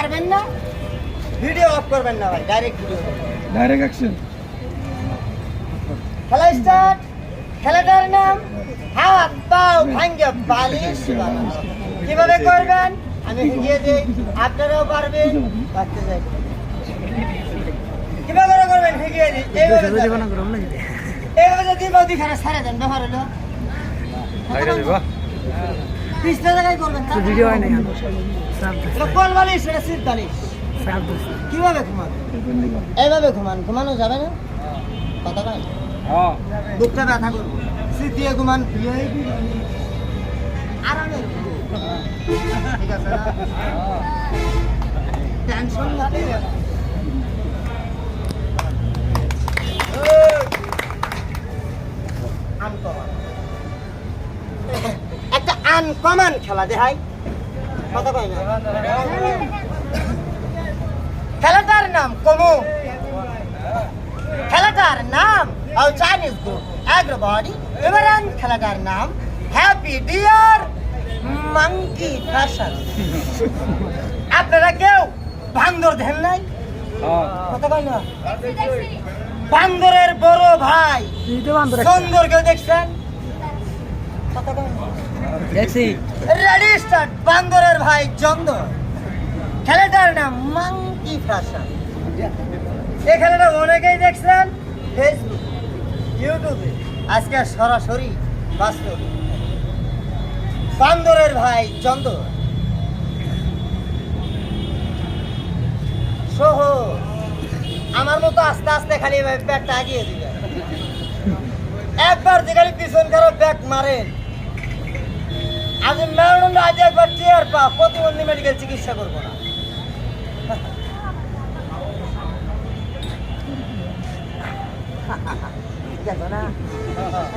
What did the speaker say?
পারবেন না video of করবেন না ভাই ডাইরেক্ট ভিডিও ডাইরেক্ট অ্যাকশন খেলা স্টার্ট খেলাটার নাম হাত পাও ভাঙ্গে বালিশ বানানো। কিভাবে করবেন আমি শিখিয়ে দিই আপনারাও পারবেন পারতে যাই কিভাবে করবেন শিখিয়ে দিই এইভাবে যদি বৌদি খানা ছাড়ে দেন ব্যবহার হলো পিছনে জায়গায় করবেন ভিডিও হয় না কোন বালিশ এটা সিট বালিশ কিভাবে ঘুমান এইভাবে ঘুমানো যাবে না কথা বলেন বুকটা ব্যথা করবো সিট দিয়ে ঘুমান আরামে ঠিক আছে না টেনশন একটা আনকমন খেলা দেখাই কথা কয় না খেলাটার নাম কমু খেলাটার নাম চাইনিজ গ্রুপ এগ্রোবডি এবার খেলাটার নাম হ্যাপি ডিয়ার মাঙ্কি ফ্যাশন আপনারা কেউ বান্দর দেখেন নাই কথা কয় না বান্দরের বড় ভাই সুন্দর কেউ দেখছেন কথা কয় না দেখছি রেডি স্টার্ট বান্দরের ভাই চন্দর খেলাটার নাম মাঙ্কি ফ্যাশন এই খেলাটা অনেকেই দেখছেন ফেসবুক ইউটিউবে আজকে সরাসরি বাস্তব বান্দরের ভাই চন্দর সহ আমার মতো আস্তে আস্তে খালি ব্যাগটা আগিয়ে দিবে একবার যে খালি পিছন কারো ব্যাগ মারেন আজ মেরুদণ্ড আজ একবার চেয়ার পা প্রতিবন্ধী মেডিকেল চিকিৎসা করবো না